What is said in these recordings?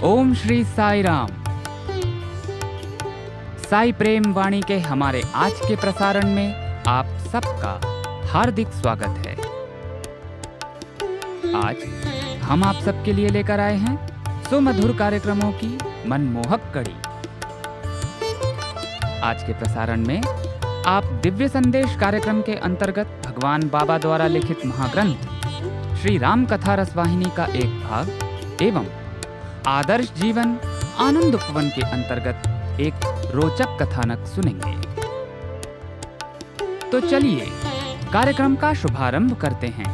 ओम श्री साई राम। साई प्रेम वाणी के हमारे आज के प्रसारण में आप सबका हार्दिक स्वागत है। आज हम आप सबके लिए लेकर आए हैं सुमधुर कार्यक्रमों की मनमोहक कड़ी। आज के प्रसारण में आप दिव्य संदेश कार्यक्रम के अंतर्गत भगवान बाबा द्वारा लिखित महाग्रंथ श्री राम कथा रसवाहिनी का एक भाग एवं आदर्श जीवन आनंद उपवन के अंतर्गत एक रोचक कथानक सुनेंगे। तो चलिए कार्यक्रम का शुभारंभ करते हैं।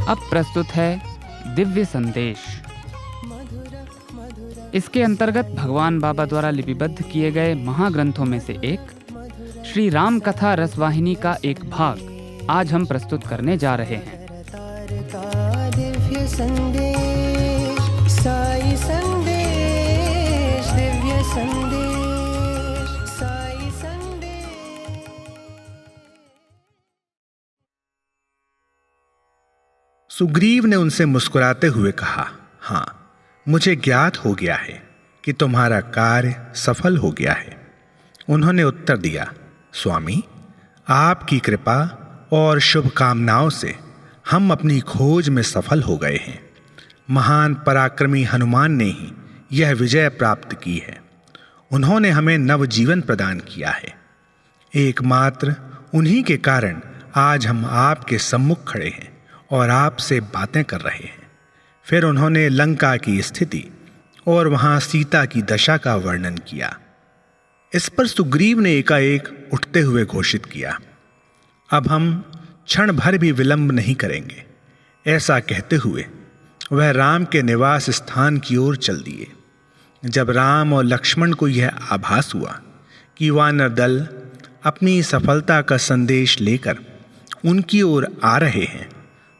अब प्रस्तुत है दिव्य संदेश। इसके अंतर्गत भगवान बाबा द्वारा लिपिबद्ध किए गए महाग्रंथों में से एक श्री राम कथा रसवाहिनी का एक भाग आज हम प्रस्तुत करने जा रहे हैं। दिव्य संदेश, साई संदेश, दिव्य संदेश, साई संदेश। सुग्रीव ने उनसे मुस्कुराते हुए कहा, हाँ, मुझे ज्ञात हो गया है कि तुम्हारा कार्य सफल हो गया है। उन्होंने उत्तर दिया, स्वामी, आपकी कृपा और शुभकामनाओं से हम अपनी खोज में सफल हो गए हैं। महान पराक्रमी हनुमान ने ही यह विजय प्राप्त की है। उन्होंने हमें नवजीवन प्रदान किया है। एकमात्र उन्हीं के कारण आज हम आपके सम्मुख खड़े हैं और आपसे बातें कर रहे हैं। फिर उन्होंने लंका की स्थिति और वहां सीता की दशा का वर्णन किया। इस पर सुग्रीव ने एकाएक उठते हुए घोषित किया, अब हम क्षण भर भी विलंब नहीं करेंगे। ऐसा कहते हुए वह राम के निवास स्थान की ओर चल दिए। जब राम और लक्ष्मण को यह आभास हुआ कि वानर दल अपनी सफलता का संदेश लेकर उनकी ओर आ रहे हैं,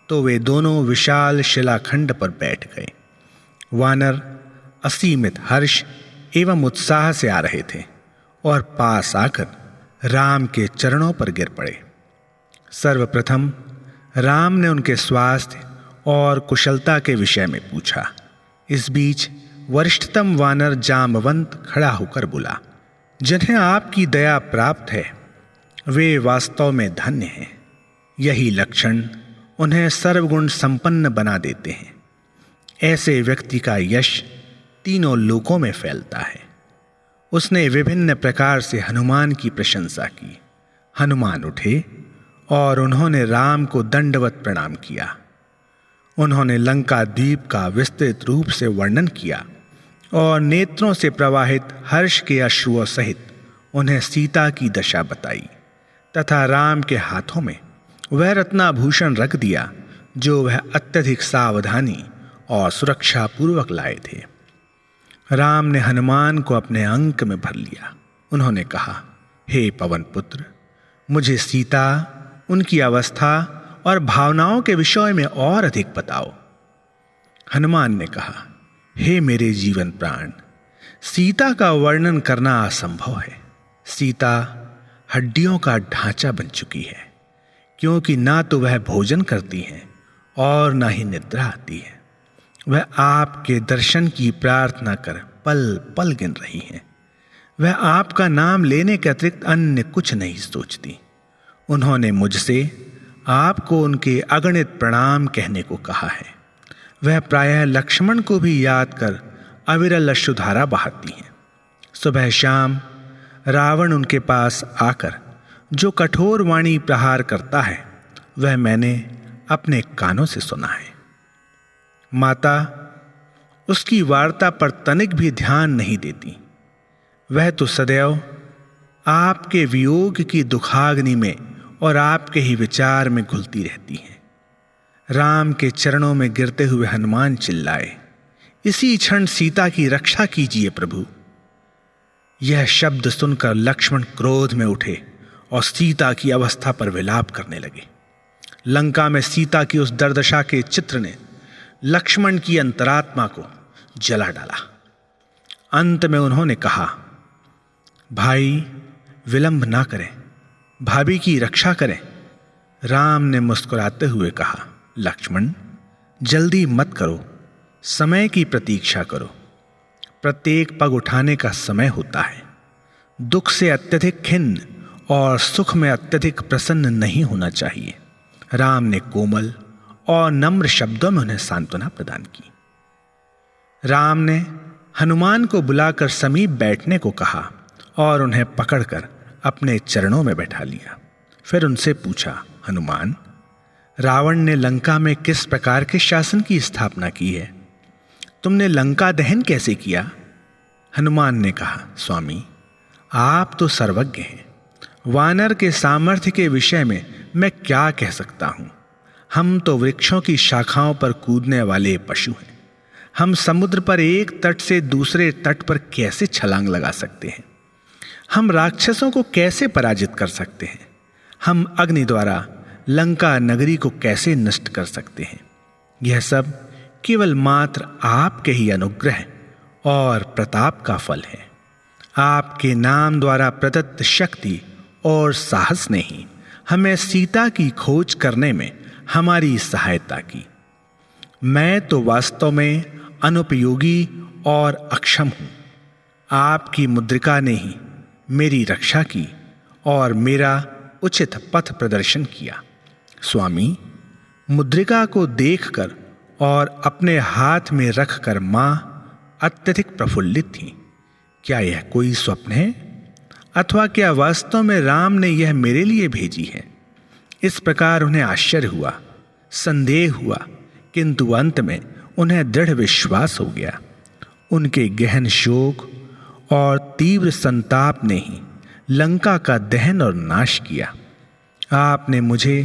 तो वे दोनों विशाल शिलाखंड पर बैठ गए। वानर असीमित हर्ष एवं उत्साह से आ रहे थे और पास आकर राम के चरणों पर गिर पड़े। सर्वप्रथम राम ने उनके स्वास्थ्य और कुशलता के विषय में पूछा। इस बीच वरिष्ठतम वानर जामवंत खड़ा होकर बोला, जिन्हें आपकी दया प्राप्त है वे वास्तव में धन्य हैं। यही लक्षण उन्हें सर्वगुण संपन्न बना देते हैं। ऐसे व्यक्ति का यश तीनों लोकों में फैलता है। उसने विभिन्न प्रकार से हनुमान की प्रशंसा की। हनुमान उठे और उन्होंने राम को दंडवत प्रणाम किया। उन्होंने लंका द्वीप का विस्तृत रूप से वर्णन किया और नेत्रों से प्रवाहित हर्ष के अश्रुओं सहित उन्हें सीता की दशा बताई तथा राम के हाथों में वह रत्नाभूषण रख दिया जो वह अत्यधिक सावधानी और सुरक्षा पूर्वक लाए थे। राम ने हनुमान को अपने अंक में भर लिया। उन्होंने कहा, हे पवन पुत्र, मुझे सीता, उनकी अवस्था और भावनाओं के विषय में और अधिक बताओ। हनुमान ने कहा, हे मेरे जीवन प्राण, सीता का वर्णन करना असंभव है। सीता हड्डियों का ढांचा बन चुकी है, क्योंकि ना तो वह भोजन करती हैं और ना ही निद्रा आती है। वह आपके दर्शन की प्रार्थना कर पल पल गिन रही हैं। वह आपका नाम लेने के अतिरिक्त अन्य कुछ नहीं सोचती। उन्होंने मुझसे आपको उनके अगणित प्रणाम कहने को कहा है। वह प्रायः लक्ष्मण को भी याद कर अविरल अश्रुधारा बहाती हैं। सुबह शाम रावण उनके पास आकर जो कठोर वाणी प्रहार करता है, वह मैंने अपने कानों से सुना है। माता उसकी वार्ता पर तनिक भी ध्यान नहीं देती। वह तो सदैव आपके वियोग की दुखाग्नि में और आपके ही विचार में घुलती रहती हैं। राम के चरणों में गिरते हुए हनुमान चिल्लाए, इसी क्षण सीता की रक्षा कीजिए प्रभु। यह शब्द सुनकर लक्ष्मण क्रोध में उठे और सीता की अवस्था पर विलाप करने लगे। लंका में सीता की उस दुर्दशा के चित्र ने लक्ष्मण की अंतरात्मा को जला डाला। अंत में उन्होंने कहा, भाई विलंब ना करें, भाभी की रक्षा करें। राम ने मुस्कुराते हुए कहा, लक्ष्मण जल्दी मत करो, समय की प्रतीक्षा करो। प्रत्येक पग उठाने का समय होता है। दुख से अत्यधिक खिन्न और सुख में अत्यधिक प्रसन्न नहीं होना चाहिए। राम ने कोमल और नम्र शब्दों में उन्हें सांत्वना प्रदान की। राम ने हनुमान को बुलाकर समीप बैठने को कहा और उन्हें पकड़कर अपने चरणों में बैठा लिया। फिर उनसे पूछा, हनुमान, रावण ने लंका में किस प्रकार के शासन की स्थापना की है? तुमने लंका दहन कैसे किया? हनुमान ने कहा, स्वामी आप तो सर्वज्ञ हैं। वानर के सामर्थ्य के विषय में मैं क्या कह सकता हूं? हम तो वृक्षों की शाखाओं पर कूदने वाले पशु हैं। हम समुद्र पर एक तट से दूसरे तट पर कैसे छलांग लगा सकते हैं? हम राक्षसों को कैसे पराजित कर सकते हैं? हम अग्नि द्वारा लंका नगरी को कैसे नष्ट कर सकते हैं? यह सब केवल मात्र आपके ही अनुग्रह और प्रताप का फल है। आपके नाम द्वारा प्रदत्त शक्ति और साहस ने ही हमें सीता की खोज करने में हमारी सहायता की। मैं तो वास्तव में अनुपयोगी और अक्षम हूं। आपकी मुद्रिका ने ही मेरी रक्षा की और मेरा उचित पथ प्रदर्शन किया। स्वामी, मुद्रिका को देखकर और अपने हाथ में रखकर मां अत्यधिक प्रफुल्लित थी। क्या यह कोई स्वप्न है अथवा क्या वास्तव में राम ने यह मेरे लिए भेजी है? इस प्रकार उन्हें आश्चर्य हुआ, संदेह हुआ, किंतु अंत में उन्हें दृढ़ विश्वास हो गया। उनके गहन शोक और तीव्र संताप ने ही लंका का दहन और नाश किया। आपने मुझे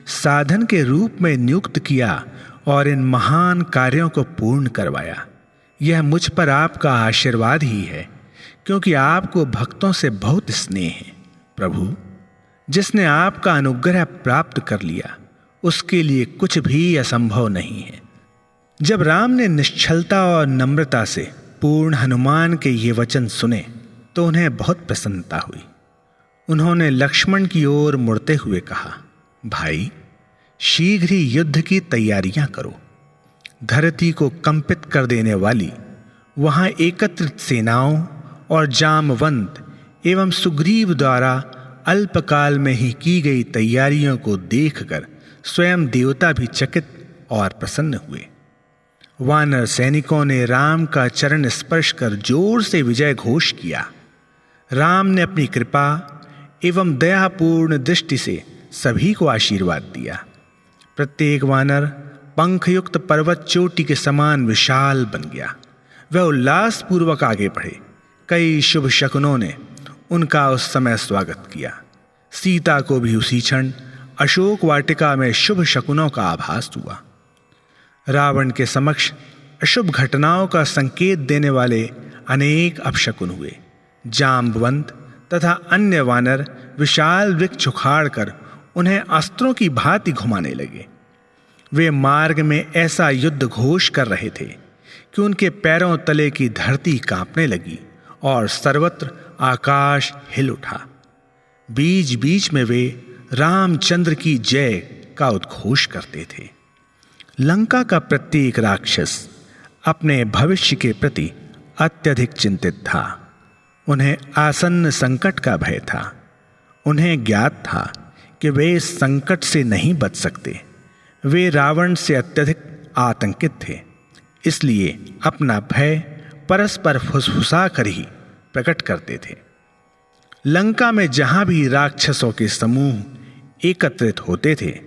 साधन के रूप में नियुक्त किया और इन महान कार्यों को पूर्ण करवाया। यह मुझ पर आपका आशीर्वाद ही है, क्योंकि आपको भक्तों से बहुत स्नेह है। प्रभु, जिसने आपका अनुग्रह प्राप्त कर लिया उसके लिए कुछ भी असंभव नहीं है। जब राम ने निश्चलता और नम्रता से पूर्ण हनुमान के ये वचन सुने तो उन्हें बहुत प्रसन्नता हुई। उन्होंने लक्ष्मण की ओर मुड़ते हुए कहा, भाई शीघ्र ही युद्ध की तैयारियां करो। धरती को कंपित कर देने वाली वहां एकत्रित सेनाओं और जामवंत एवं सुग्रीव द्वारा अल्पकाल में ही की गई तैयारियों को देखकर स्वयं देवता भी चकित और प्रसन्न हुए। वानर सैनिकों ने राम का चरण स्पर्श कर जोर से विजय घोष किया। राम ने अपनी कृपा एवं दयापूर्ण दृष्टि से सभी को आशीर्वाद दिया। प्रत्येक वानर पंखयुक्त पर्वत चोटी के समान विशाल बन गया। वह उल्लासपूर्वक आगे बढ़े। कई शुभ शकुनों ने उनका उस समय स्वागत किया। सीता को भी उसी क्षण अशोक वाटिका में शुभ शकुनों का आभास हुआ। रावण के समक्ष अशुभ घटनाओं का संकेत देने वाले अनेक अपशकुन हुए। जाम्बवंत तथा अन्य वानर विशाल वृक्ष उखाड़कर उन्हें अस्त्रों की भांति घुमाने लगे। वे मार्ग में ऐसा युद्ध घोष कर रहे थे कि उनके पैरों तले की धरती कांपने लगी और सर्वत्र आकाश हिल उठा। बीच बीच में वे रामचंद्र की जय का उद्घोष करते थे। लंका का प्रत्येक राक्षस अपने भविष्य के प्रति अत्यधिक चिंतित था। उन्हें आसन्न संकट का भय था। उन्हें ज्ञात था कि वे इस संकट से नहीं बच सकते। वे रावण से अत्यधिक आतंकित थे, इसलिए अपना भय परस्पर फुसफुसा कर ही प्रकट करते थे। लंका में जहां भी राक्षसों के समूह एकत्रित होते थे,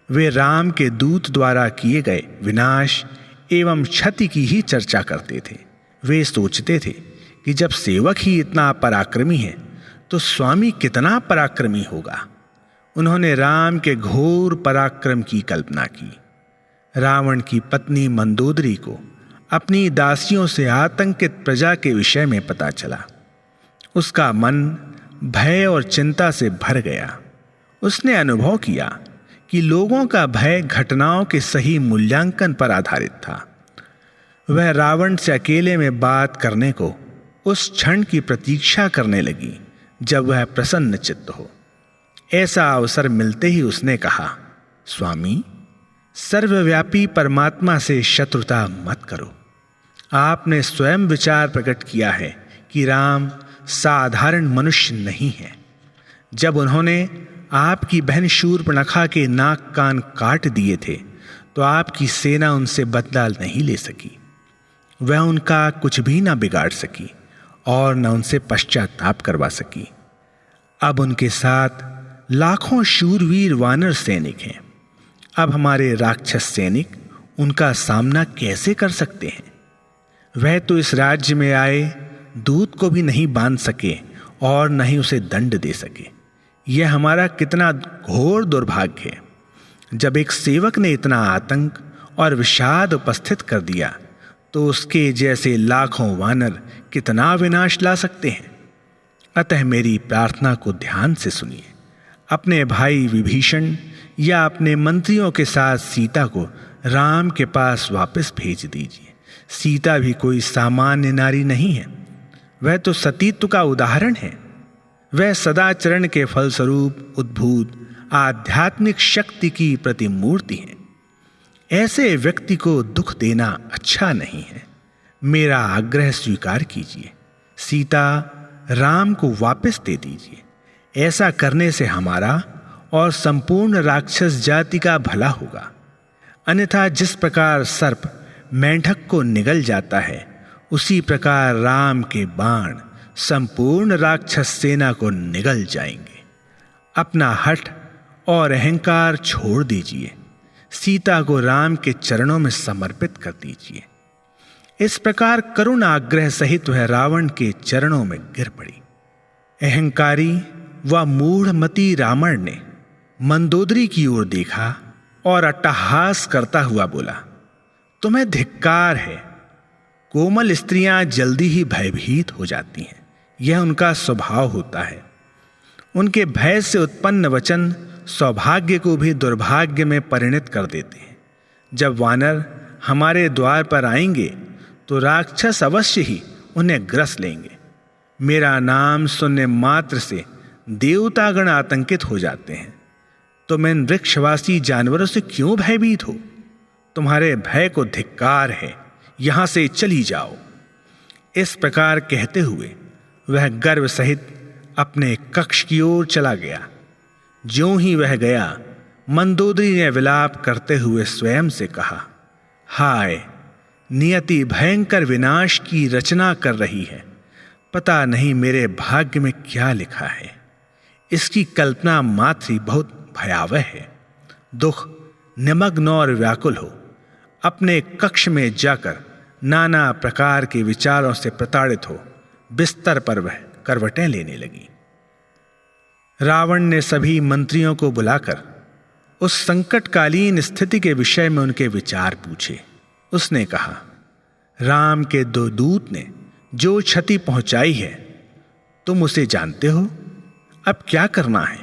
वे राम के दूत द्वारा किए गए विनाश एवं क्षति की ही चर्चा करते थे। वे सोचते थे कि जब सेवक ही इतना पराक्रमी है तो स्वामी कितना पराक्रमी होगा। उन्होंने राम के घोर पराक्रम की कल्पना की। रावण की पत्नी मंदोदरी को अपनी दासियों से आतंकित प्रजा के विषय में पता चला। उसका मन भय और चिंता से भर गया। उसने अनुभव किया कि लोगों का भय घटनाओं के सही मूल्यांकन पर आधारित था। वह रावण से अकेले में बात करने को उस क्षण की प्रतीक्षा करने लगी जब वह प्रसन्न चित्त हो। ऐसा अवसर मिलते ही उसने कहा, स्वामी, सर्वव्यापी परमात्मा से शत्रुता मत करो। आपने स्वयं विचार प्रकट किया है कि राम साधारण मनुष्य नहीं है। जब उन्होंने आपकी बहन शूर्पणखा के नाक कान काट दिए थे तो आपकी सेना उनसे बदला नहीं ले सकी। वह उनका कुछ भी ना बिगाड़ सकी और न उनसे पश्चाताप करवा सकी। अब उनके साथ लाखों शूरवीर वानर सैनिक हैं। अब हमारे राक्षस सैनिक उनका सामना कैसे कर सकते हैं? वह तो इस राज्य में आए दूत को भी नहीं बांध सके और न ही उसे दंड दे सके। यह हमारा कितना घोर दुर्भाग्य है। जब एक सेवक ने इतना आतंक और विषाद उपस्थित कर दिया तो उसके जैसे लाखों वानर कितना विनाश ला सकते हैं। अतः मेरी प्रार्थना को ध्यान से सुनिए। अपने भाई विभीषण या अपने मंत्रियों के साथ सीता को राम के पास वापस भेज दीजिए। सीता भी कोई सामान्य नारी नहीं है, वह तो सतीत्व का उदाहरण है। वह सदाचरण के फलस्वरूप उद्भूत आध्यात्मिक शक्ति की प्रतिमूर्ति है। ऐसे व्यक्ति को दुख देना अच्छा नहीं है। मेरा आग्रह स्वीकार कीजिए, सीता राम को वापस दे दीजिए। ऐसा करने से हमारा और संपूर्ण राक्षस जाति का भला होगा। अन्यथा जिस प्रकार सर्प मेंढक को निगल जाता है, उसी प्रकार राम के बाण संपूर्ण राक्षस सेना को निगल जाएंगे। अपना हठ और अहंकार छोड़ दीजिए। सीता को राम के चरणों में समर्पित कर दीजिए। इस प्रकार करुण आग्रह सहित वह रावण के चरणों में गिर पड़ी। अहंकारी व मूढ़मती रावण ने मंदोदरी की ओर देखा और अट्टहास करता हुआ बोला, तुम्हें धिक्कार है। कोमल स्त्रियां जल्दी ही भयभीत हो जाती हैं, यह उनका स्वभाव होता है। उनके भय से उत्पन्न वचन सौभाग्य को भी दुर्भाग्य में परिणत कर देते हैं। जब वानर हमारे द्वार पर आएंगे तो राक्षस अवश्य ही उन्हें ग्रस लेंगे। मेरा नाम सुनने मात्र से देवतागण आतंकित हो जाते हैं। तुम इन वृक्षवासी जानवरों से क्यों भयभीत हो? तुम्हारे भय को धिक्कार है, यहां से चली जाओ। इस प्रकार कहते हुए वह गर्व सहित अपने कक्ष की ओर चला गया। ज्यों ही वह गया, मंदोदरी ने विलाप करते हुए स्वयं से कहा, हाय, नियति भयंकर विनाश की रचना कर रही है। पता नहीं मेरे भाग्य में क्या लिखा है। इसकी कल्पना मात्र ही बहुत भयावह है। दुख निमग्न और व्याकुल हो, अपने कक्ष में जाकर नाना प्रकार के विचारों से प्रताड़ित हो बिस्तर पर वह करवटें लेने लगी। रावण ने सभी मंत्रियों को बुलाकर उस संकटकालीन स्थिति के विषय में उनके विचार पूछे। उसने कहा, राम के दो दूत ने जो क्षति पहुंचाई है तुम उसे जानते हो। अब क्या करना है?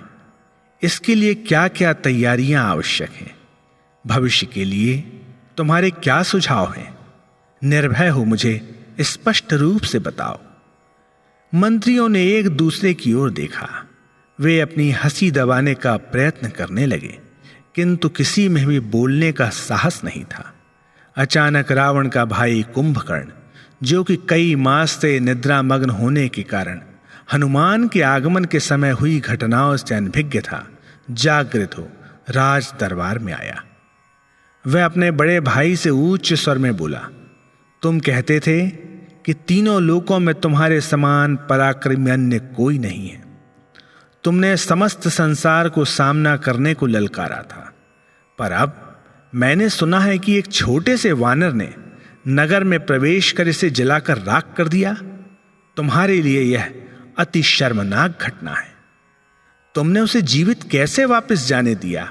इसके लिए क्या क्या तैयारियां आवश्यक हैं? भविष्य के लिए तुम्हारे क्या सुझाव हैं? निर्भय हो मुझे स्पष्ट रूप से बताओ। मंत्रियों ने एक दूसरे की ओर देखा। वे अपनी हंसी दबाने का प्रयत्न करने लगे, किंतु किसी में भी बोलने का साहस नहीं था। अचानक रावण का भाई कुंभकर्ण, जो कि कई मास से निद्रामग्न होने के कारण हनुमान के आगमन के समय हुई घटनाओं से अनभिज्ञ था, जागृत हो राज दरबार में आया। वह अपने बड़े भाई से उच्च स्वर में बोला, तुम कहते थे कि तीनों लोकों में तुम्हारे समान पराक्रमी अन्य कोई नहीं है। तुमने समस्त संसार को सामना करने को ललकारा था, पर अब मैंने सुना है कि एक छोटे से वानर ने नगर में प्रवेश कर इसे जलाकर राख कर दिया। तुम्हारे लिए यह अति शर्मनाक घटना है। तुमने उसे जीवित कैसे वापस जाने दिया?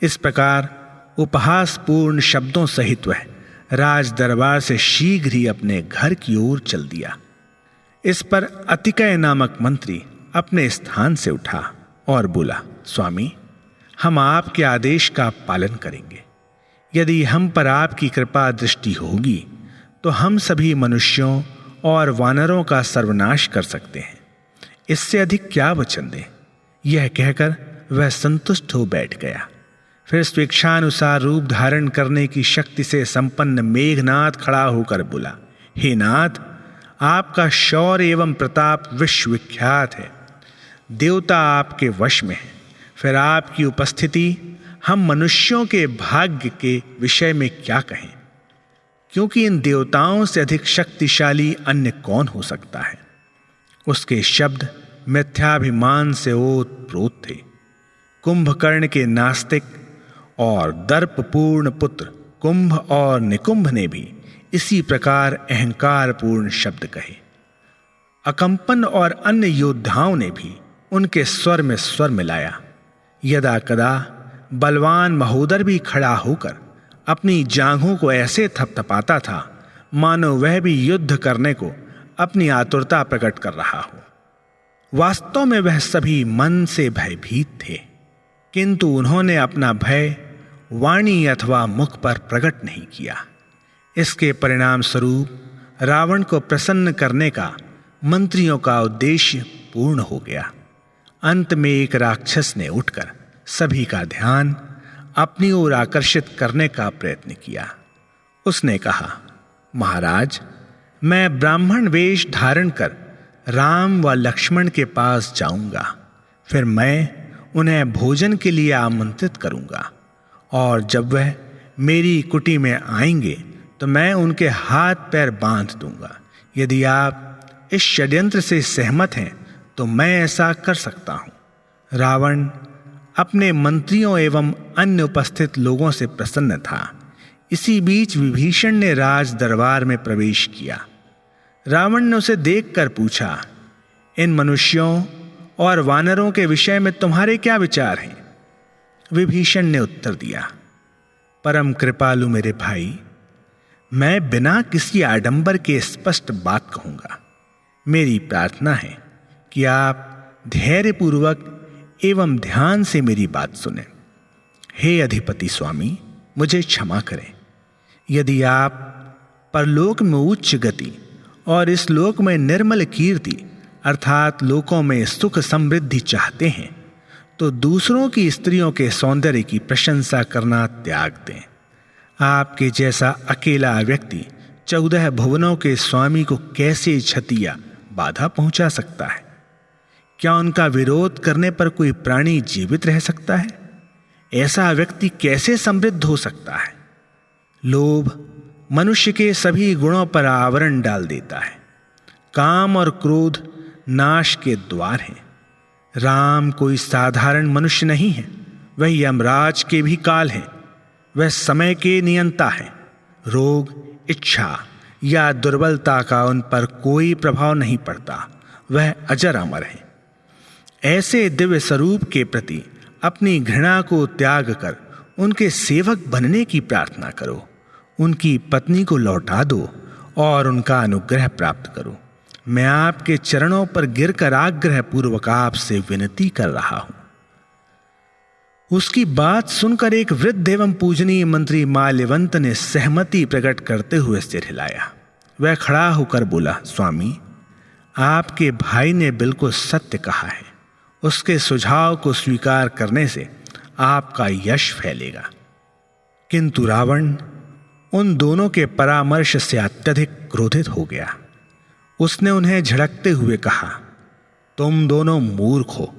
इस प्रकार उपहासपूर्ण शब्दों सहित वह राज दरबार से शीघ्र ही अपने घर की ओर चल दिया। इस पर अतिकय नामक मंत्री अपने स्थान से उठा और बोला, स्वामी, हम आपके आदेश का पालन करेंगे। यदि हम पर आपकी कृपा दृष्टि होगी तो हम सभी मनुष्यों और वानरों का सर्वनाश कर सकते हैं। इससे अधिक क्या वचन दें? यह कहकर वह संतुष्ट हो बैठ गया। फिर स्वेच्छानुसार रूप धारण करने की शक्ति से संपन्न मेघनाथ खड़ा होकर बोला, हे नाथ, आपका शौर्य एवं प्रताप विश्वविख्यात है। देवता आपके वश में है। फिर आपकी उपस्थिति हम मनुष्यों के भाग्य के विषय में क्या कहें, क्योंकि इन देवताओं से अधिक शक्तिशाली अन्य कौन हो सकता है। उसके शब्द मिथ्याभिमान से ओतप्रोत थे। कुंभकर्ण के नास्तिक और दर्पपूर्ण पुत्र कुंभ और निकुंभ ने भी इसी प्रकार अहंकारपूर्ण शब्द कहे। अकंपन और अन्य योद्धाओं ने भी उनके स्वर में स्वर मिलाया। यदा कदा बलवान महोदर भी खड़ा होकर अपनी जांघों को ऐसे थपथपाता था मानो वह भी युद्ध करने को अपनी आतुरता प्रकट कर रहा हो। वास्तव में वह सभी मन से भयभीत थे, किंतु उन्होंने अपना भय वाणी अथवा मुख पर प्रकट नहीं किया। इसके परिणाम स्वरूप रावण को प्रसन्न करने का मंत्रियों का उद्देश्य पूर्ण हो गया। अंत में एक राक्षस ने उठकर सभी का ध्यान अपनी ओर आकर्षित करने का प्रयत्न किया। उसने कहा, महाराज, मैं ब्राह्मण वेश धारण कर राम व लक्ष्मण के पास जाऊंगा। फिर मैं उन्हें भोजन के लिए आमंत्रित करूंगा, और जब वह मेरी कुटी में आएंगे तो मैं उनके हाथ पैर बांध दूंगा। यदि आप इस षड्यंत्र से सहमत हैं तो मैं ऐसा कर सकता हूं। रावण अपने मंत्रियों एवं अन्य उपस्थित लोगों से प्रसन्न था। इसी बीच विभीषण ने राज दरबार में प्रवेश किया। रावण ने उसे देखकर पूछा, इन मनुष्यों और वानरों के विषय में तुम्हारे क्या विचार हैं? विभीषण ने उत्तर दिया, परम कृपालु मेरे भाई, मैं बिना किसी आडंबर के स्पष्ट बात कहूंगा। मेरी प्रार्थना है कि आप धैर्यपूर्वक एवं ध्यान से मेरी बात सुनें। हे अधिपति स्वामी, मुझे क्षमा करें। यदि आप परलोक में उच्च गति और इस लोक में निर्मल कीर्ति अर्थात लोकों में सुख समृद्धि चाहते हैं तो दूसरों की स्त्रियों के सौंदर्य की प्रशंसा करना त्याग दें। आपके जैसा अकेला व्यक्ति 14 भुवनों के स्वामी को कैसे क्षति या बाधा पहुंचा सकता है? क्या उनका विरोध करने पर कोई प्राणी जीवित रह सकता है? ऐसा व्यक्ति कैसे समृद्ध हो सकता है? लोभ मनुष्य के सभी गुणों पर आवरण डाल देता है। काम और क्रोध नाश के द्वार हैं। राम कोई साधारण मनुष्य नहीं है, वह यमराज के भी काल है। वह समय के नियंता है। रोग, इच्छा या दुर्बलता का उन पर कोई प्रभाव नहीं पड़ता। वह अजर अमर है। ऐसे दिव्य स्वरूप के प्रति अपनी घृणा को त्याग कर उनके सेवक बनने की प्रार्थना करो। उनकी पत्नी को लौटा दो और उनका अनुग्रह प्राप्त करो। मैं आपके चरणों पर गिरकर आग्रह पूर्वक आपसे विनती कर रहा हूं। उसकी बात सुनकर एक वृद्ध एवं पूजनीय मंत्री माल्यवंत ने सहमति प्रकट करते हुए सिर हिलाया। वह खड़ा होकर बोला, स्वामी, आपके भाई ने बिल्कुल सत्य कहा है। उसके सुझाव को स्वीकार करने से आपका यश फैलेगा। किंतु रावण उन दोनों के परामर्श से अत्यधिक क्रोधित हो गया। उसने उन्हें झड़कते हुए कहा, तुम दोनों मूर्ख हो।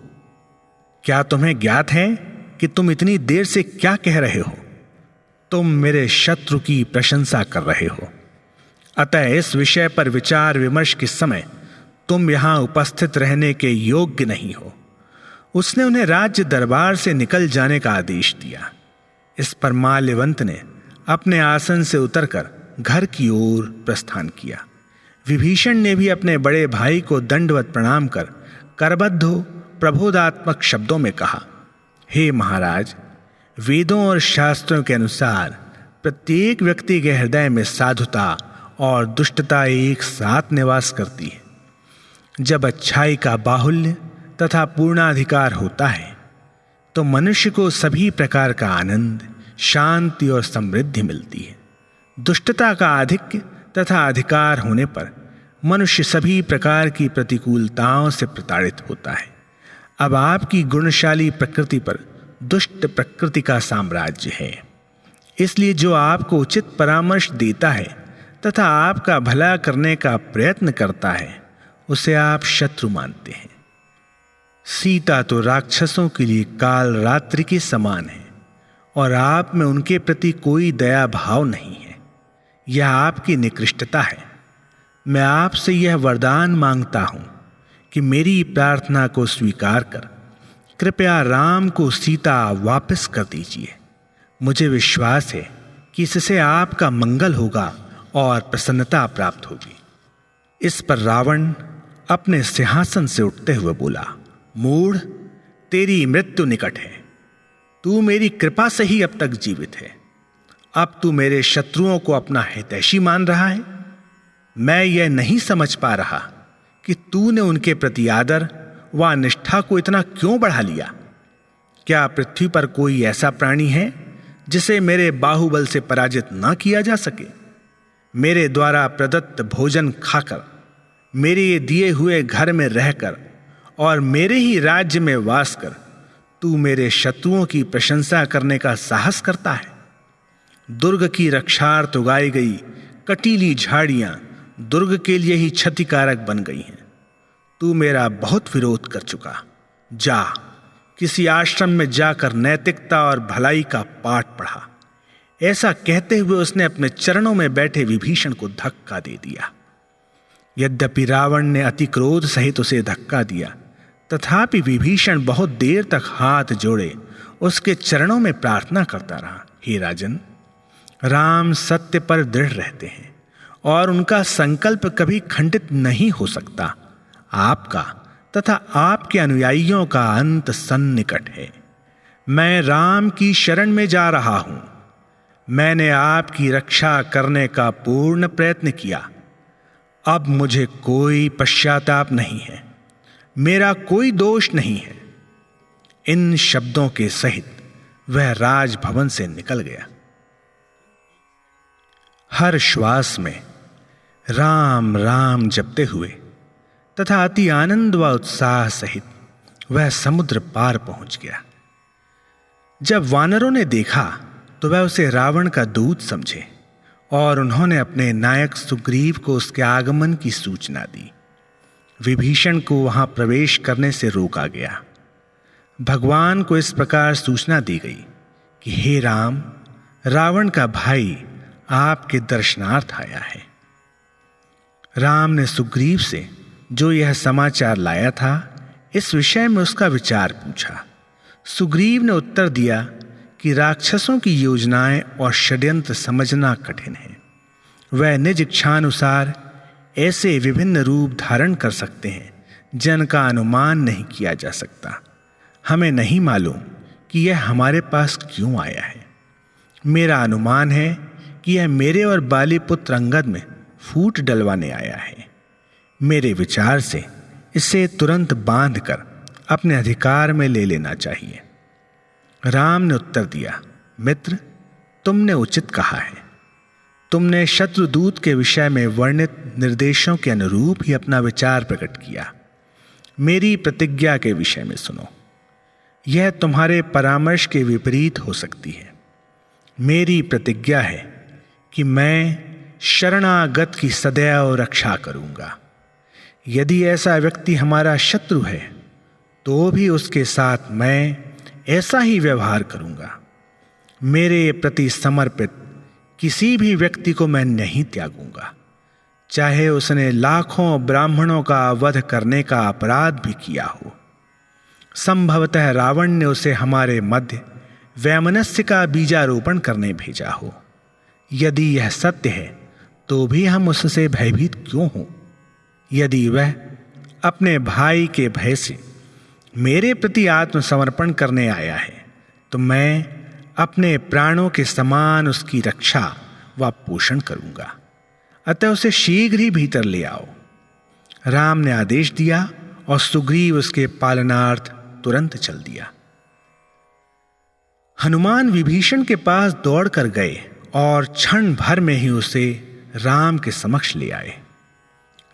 क्या तुम्हें ज्ञात है कि तुम इतनी देर से क्या कह रहे हो? तुम मेरे शत्रु की प्रशंसा कर रहे हो। अतः इस विषय पर विचार विमर्श के समय तुम यहां उपस्थित रहने के योग्य नहीं हो। उसने उन्हें राज्य दरबार से निकल जाने का आदेश दिया। इस पर माल्यवंत ने अपने आसन से उतरकर घर की ओर प्रस्थान किया। विभीषण ने भी अपने बड़े भाई को दंडवत प्रणाम कर करबद्ध हो प्रबोधात्मक शब्दों में कहा, हे महाराज, वेदों और शास्त्रों के अनुसार प्रत्येक व्यक्ति के हृदय में साधुता और दुष्टता एक साथ निवास करती है। जब अच्छाई का बाहुल्य तथा पूर्णाधिकार होता है तो मनुष्य को सभी प्रकार का आनंद, शांति और समृद्धि मिलती है। दुष्टता का आधिक्य तथा अधिकार होने पर मनुष्य सभी प्रकार की प्रतिकूलताओं से प्रताड़ित होता है। अब आपकी गुणशाली प्रकृति पर दुष्ट प्रकृति का साम्राज्य है, इसलिए जो आपको उचित परामर्श देता है तथा आपका भला करने का प्रयत्न करता है उसे आप शत्रु मानते हैं। सीता तो राक्षसों के लिए काल रात्रि के समान है और आप में उनके प्रति कोई दया भाव नहीं है। यह आपकी निकृष्टता है। मैं आपसे यह वरदान मांगता हूं कि मेरी प्रार्थना को स्वीकार कर कृपया राम को सीता वापस कर दीजिए। मुझे विश्वास है कि इससे आपका मंगल होगा और प्रसन्नता प्राप्त होगी। इस पर रावण अपने सिंहासन से उठते हुए बोला, मूढ़, तेरी मृत्यु निकट है। तू मेरी कृपा से ही अब तक जीवित है। अब तू मेरे शत्रुओं को अपना हितैषी मान रहा है। मैं यह नहीं समझ पा रहा कि तूने उनके प्रति आदर व निष्ठा को इतना क्यों बढ़ा लिया। क्या पृथ्वी पर कोई ऐसा प्राणी है जिसे मेरे बाहुबल से पराजित न किया जा सके? मेरे द्वारा प्रदत्त भोजन खाकर, मेरे दिए हुए घर में रहकर और मेरे ही राज्य में वास कर तू मेरे शत्रुओं की प्रशंसा करने का साहस करता है। दुर्ग की रक्षार्थ उगाई गई कटीली झाड़ियां दुर्ग के लिए ही क्षतिकारक बन गई हैं। तू मेरा बहुत विरोध कर चुका। जा, किसी आश्रम में जाकर नैतिकता और भलाई का पाठ पढ़ा। ऐसा कहते हुए उसने अपने चरणों में बैठे विभीषण को धक्का दे दिया। यद्यपि रावण ने अति क्रोध सहित उसे धक्का दिया, तथापि विभीषण बहुत देर तक हाथ जोड़े उसके चरणों में प्रार्थना करता रहा। हे राजन, राम सत्य पर दृढ़ रहते हैं और उनका संकल्प कभी खंडित नहीं हो सकता। आपका तथा आपके अनुयायियों का अंत सन्निकट है। मैं राम की शरण में जा रहा हूं। मैंने आपकी रक्षा करने का पूर्ण प्रयत्न किया। अब मुझे कोई पश्चाताप नहीं है। मेरा कोई दोष नहीं है। इन शब्दों के सहित वह राजभवन से निकल गया। हर श्वास में राम राम जपते हुए तथा अति आनंद व उत्साह सहित वह समुद्र पार पहुंच गया। जब वानरों ने देखा तो वह उसे रावण का दूत समझे और उन्होंने अपने नायक सुग्रीव को उसके आगमन की सूचना दी। विभीषण को वहां प्रवेश करने से रोका गया। भगवान को इस प्रकार सूचना दी गई कि हे राम, रावण का भाई आपके दर्शनार्थ आया है। राम ने सुग्रीव से जो यह समाचार लाया था, इस विषय में उसका विचार पूछा। सुग्रीव ने उत्तर दिया कि राक्षसों की योजनाएं और षड्यंत्र समझना कठिन है। वह निज इच्छानुसार ऐसे विभिन्न रूप धारण कर सकते हैं जिनका अनुमान नहीं किया जा सकता। हमें नहीं मालूम कि यह हमारे पास क्यों आया है। मेरा अनुमान है कि यह मेरे और बाली पुत्र अंगद में फूट डलवाने आया है। मेरे विचार से इसे तुरंत बांधकर अपने अधिकार में ले लेना चाहिए। राम ने उत्तर दिया, मित्र, तुमने उचित कहा है। तुमने शत्रुदूत के विषय में वर्णित निर्देशों के अनुरूप ही अपना विचार प्रकट किया। मेरी प्रतिज्ञा के विषय में सुनो। यह तुम्हारे परामर्श के विपरीत हो सकती है। मेरी प्रतिज्ञा है कि मैं शरणागत की सदैव रक्षा करूंगा। यदि ऐसा व्यक्ति हमारा शत्रु है तो भी उसके साथ मैं ऐसा ही व्यवहार करूंगा। मेरे प्रति समर्पित किसी भी व्यक्ति को मैं नहीं त्यागूंगा, चाहे उसने लाखों ब्राह्मणों का वध करने का अपराध भी किया हो। संभवतः रावण ने उसे हमारे मध्य वैमनस्य का बीजारोपण करने भेजा हो। यदि यह सत्य है तो भी हम उससे भयभीत क्यों हों? यदि वह अपने भाई के भय से मेरे प्रति आत्मसमर्पण करने आया है तो मैं अपने प्राणों के समान उसकी रक्षा व पोषण करूंगा। अतः उसे शीघ्र ही भीतर ले आओ। राम ने आदेश दिया और सुग्रीव उसके पालनार्थ तुरंत चल दिया। हनुमान विभीषण के पास दौड़ कर गए और क्षण भर में ही उसे राम के समक्ष ले आए।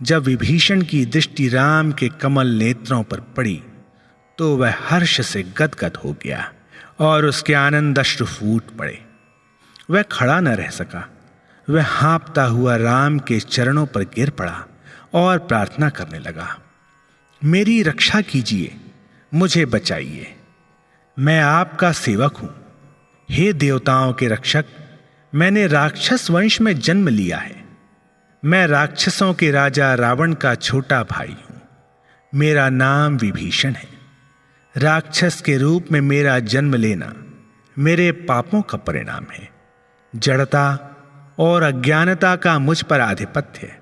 जब विभीषण की दृष्टि राम के कमल नेत्रों पर पड़ी तो वह हर्ष से गदगद हो गया और उसके आनंद अश्रु फूट पड़े। वह खड़ा न रह सका। वह हाँफता हुआ राम के चरणों पर गिर पड़ा और प्रार्थना करने लगा, मेरी रक्षा कीजिए, मुझे बचाइए, मैं आपका सेवक हूं। हे देवताओं के रक्षक, मैंने राक्षस वंश में जन्म लिया है। मैं राक्षसों के राजा रावण का छोटा भाई हूं। मेरा नाम विभीषण है। राक्षस के रूप में मेरा जन्म लेना मेरे पापों का परिणाम है। जड़ता और अज्ञानता का मुझ पर आधिपत्य है।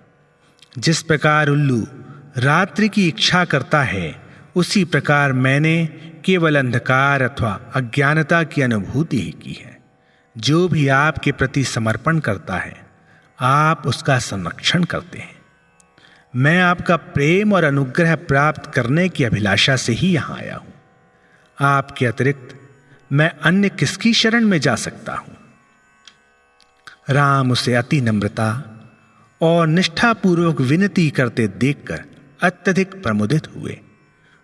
जिस प्रकार उल्लू रात्रि की इच्छा करता है, उसी प्रकार मैंने केवल अंधकार अथवा अज्ञानता की अनुभूति ही की है। जो भी आपके प्रति समर्पण करता है, आप उसका संरक्षण करते हैं। मैं आपका प्रेम और अनुग्रह प्राप्त करने की अभिलाषा से ही यहां आया हूं। आपके अतिरिक्त मैं अन्य किसकी शरण में जा सकता हूं? राम उसे अति नम्रता और निष्ठापूर्वक विनती करते देखकर अत्यधिक प्रमुदित हुए।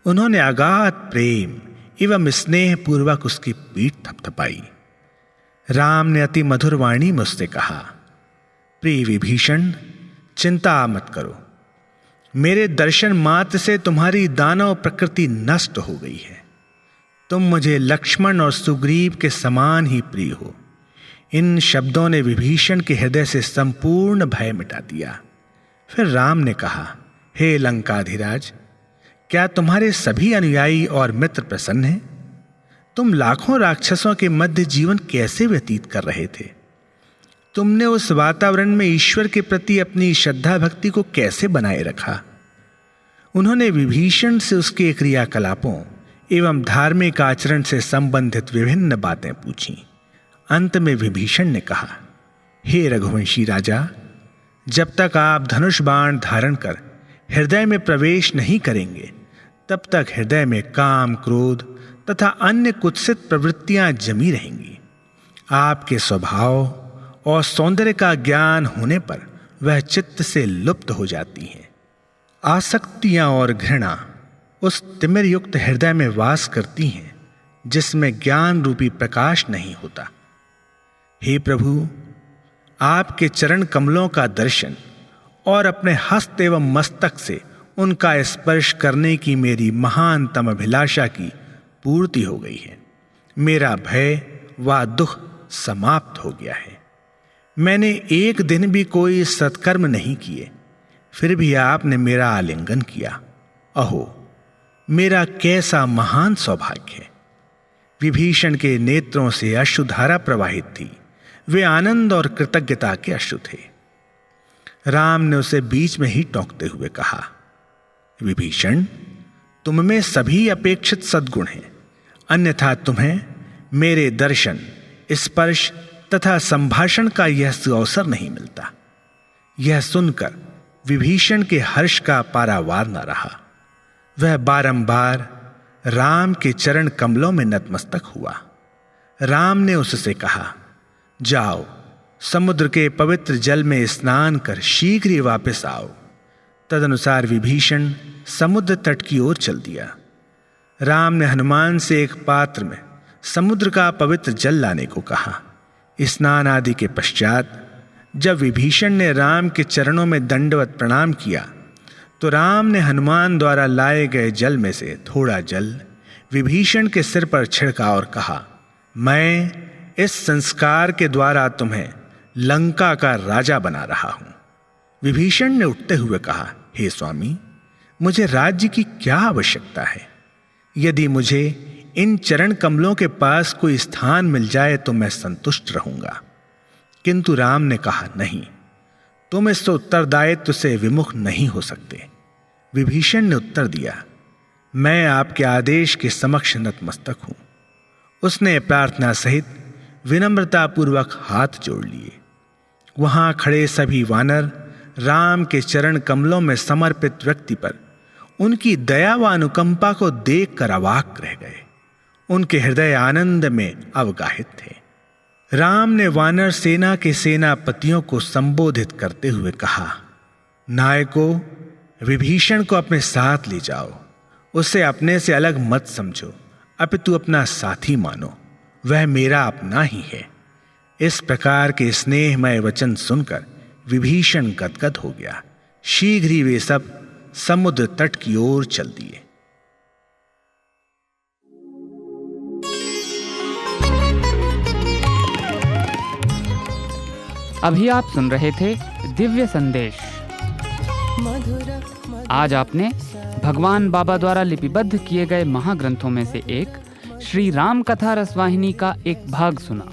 उन्होंने अगाध प्रेम एवं स्नेह पूर्वक उसकी पीठ थपथपाई। राम ने अति मधुर वाणी में उससे कहा, प्रिय विभीषण, चिंता मत करो। मेरे दर्शन मात्र से तुम्हारी दानव प्रकृति नष्ट हो गई है। तुम मुझे लक्ष्मण और सुग्रीव के समान ही प्रिय हो। इन शब्दों ने विभीषण के हृदय से संपूर्ण भय मिटा दिया। फिर राम ने कहा, हे लंकाधिराज, क्या तुम्हारे सभी अनुयायी और मित्र प्रसन्न हैं? तुम लाखों राक्षसों के मध्य जीवन कैसे व्यतीत कर रहे थे? तुमने उस वातावरण में ईश्वर के प्रति अपनी श्रद्धा भक्ति को कैसे बनाए रखा? उन्होंने विभीषण से उसके क्रियाकलापों एवं धार्मिक आचरण से संबंधित विभिन्न बातें पूछी। अंत में विभीषण ने कहा, हे रघुवंशी राजा, जब तक आप धनुष बाण धारण कर हृदय में प्रवेश नहीं करेंगे, तब तक हृदय में काम, क्रोध तथा अन्य कुत्सित प्रवृत्तियां जमी रहेंगी। आपके स्वभाव और सौंदर्य का ज्ञान होने पर वह चित्त से लुप्त हो जाती हैं। आसक्तियां और घृणा उस तिमिर युक्त हृदय में वास करती हैं जिसमें ज्ञान रूपी प्रकाश नहीं होता। हे प्रभु, आपके चरण कमलों का दर्शन और अपने हस्त एवं मस्तक से उनका स्पर्श करने की मेरी महानतम अभिलाषा की पूर्ति हो गई है। मेरा भय व दुख समाप्त हो गया है। मैंने एक दिन भी कोई सत्कर्म नहीं किए, फिर भी आपने मेरा आलिंगन किया। अहो, मेरा कैसा महान सौभाग्य है। विभीषण के नेत्रों से अश्रुधारा प्रवाहित थी। वे आनंद और कृतज्ञता के अश्रु थे। राम ने उसे बीच में ही टोकते हुए कहा, विभीषण, तुम में सभी अपेक्षित सद्गुण हैं, अन्यथा तुम्हें मेरे दर्शन, स्पर्श तथा संभाषण का यह अवसर नहीं मिलता। यह सुनकर विभीषण के हर्ष का पारावार न रहा। वह बारंबार राम के चरण कमलों में नतमस्तक हुआ। राम ने उससे कहा, जाओ, समुद्र के पवित्र जल में स्नान कर शीघ्र ही वापस आओ। तदनुसार विभीषण समुद्र तट की ओर चल दिया। राम ने हनुमान से एक पात्र में समुद्र का पवित्र जल लाने को कहा। स्नान आदि के पश्चात जब विभीषण ने राम के चरणों में दंडवत प्रणाम किया, तो राम ने हनुमान द्वारा लाए गए जल में से थोड़ा जल विभीषण के सिर पर छिड़का और कहा, मैं इस संस्कार के द्वारा तुम्हें लंका का राजा बना रहा हूं। विभीषण ने उठते हुए कहा, हे स्वामी, मुझे राज्य की क्या आवश्यकता है? यदि मुझे इन चरण कमलों के पास कोई स्थान मिल जाए तो मैं संतुष्ट रहूंगा। किंतु राम ने कहा, नहीं, तुम इस उत्तरदायित्व से विमुख नहीं हो सकते। विभीषण ने उत्तर दिया, मैं आपके आदेश के समक्ष नतमस्तक हूं। उसने प्रार्थना सहित विनम्रतापूर्वक हाथ जोड़ लिए। वहां खड़े सभी वानर राम के चरण कमलों में समर्पित व्यक्ति पर उनकी दया व अनुकंपा को देखकर अवाक रह गए। उनके हृदय आनंद में अवगाहित थे। राम ने वानर सेना के सेनापतियों को संबोधित करते हुए कहा, नायकों, विभीषण को अपने साथ ले जाओ। उसे अपने से अलग मत समझो, अपितु अपना साथी मानो। वह मेरा अपना ही है। इस प्रकार के स्नेहमय वचन सुनकर विभीषण गदगद हो गया। शीघ्र ही वे सब समुद्र तट की ओर चल दिए। अभी आप सुन रहे थे दिव्य संदेश। मधुर आज आपने भगवान बाबा द्वारा लिपिबद्ध किए गए महाग्रंथों में से एक श्री राम कथा रसवाहिनी का एक भाग सुना।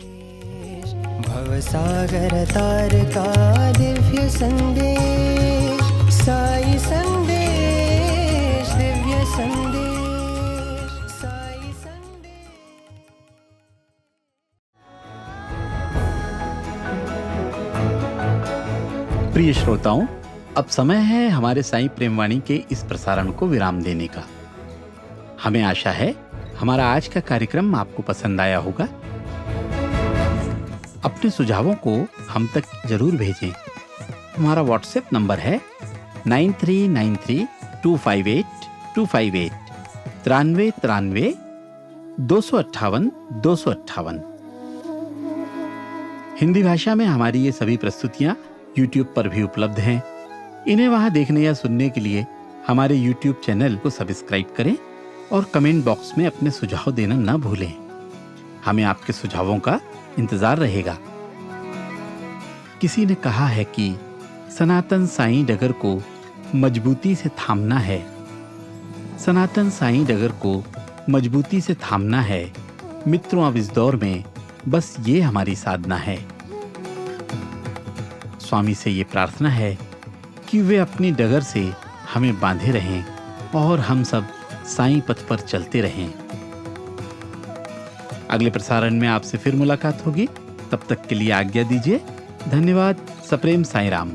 भवसागर तार का दिव्य संदेश, साई संदेश, दिव्य संदेश, साई संदेश। प्रिय श्रोताओं, अब समय है हमारे साईं प्रेमवाणी के इस प्रसारण को विराम देने का। हमें आशा है हमारा आज का कार्यक्रम आपको पसंद आया होगा। अपने सुझावों को हम तक जरूर भेजें। हमारा व्हाट्सएप नंबर है 9393258258 93 258 258। हिंदी भाषा में हमारी ये सभी प्रस्तुतियां YouTube पर भी उपलब्ध हैं। इन्हें वहां देखने या सुनने के लिए हमारे YouTube चैनल को सब्सक्राइब करें और कमेंट बॉक्स में अपने सुझाव देना न भूलें। हमें आपके सुझावों का इंतजार रहेगा। किसी ने कहा है कि सनातन साईं डगर को मजबूती से थामना है। सनातन साईं डगर को मजबूती से थामना है। मित्रों, अब इस दौर में बस ये हमारी साधना है। स्वामी से ये प्रार्थना है कि वे अपनी डगर से हमें बांधे रहें और हम सब साईं पथ पर चलते रहें। अगले प्रसारण में आपसे फिर मुलाकात होगी। तब तक के लिए आज्ञा दीजिए। धन्यवाद। सप्रेम साईं राम।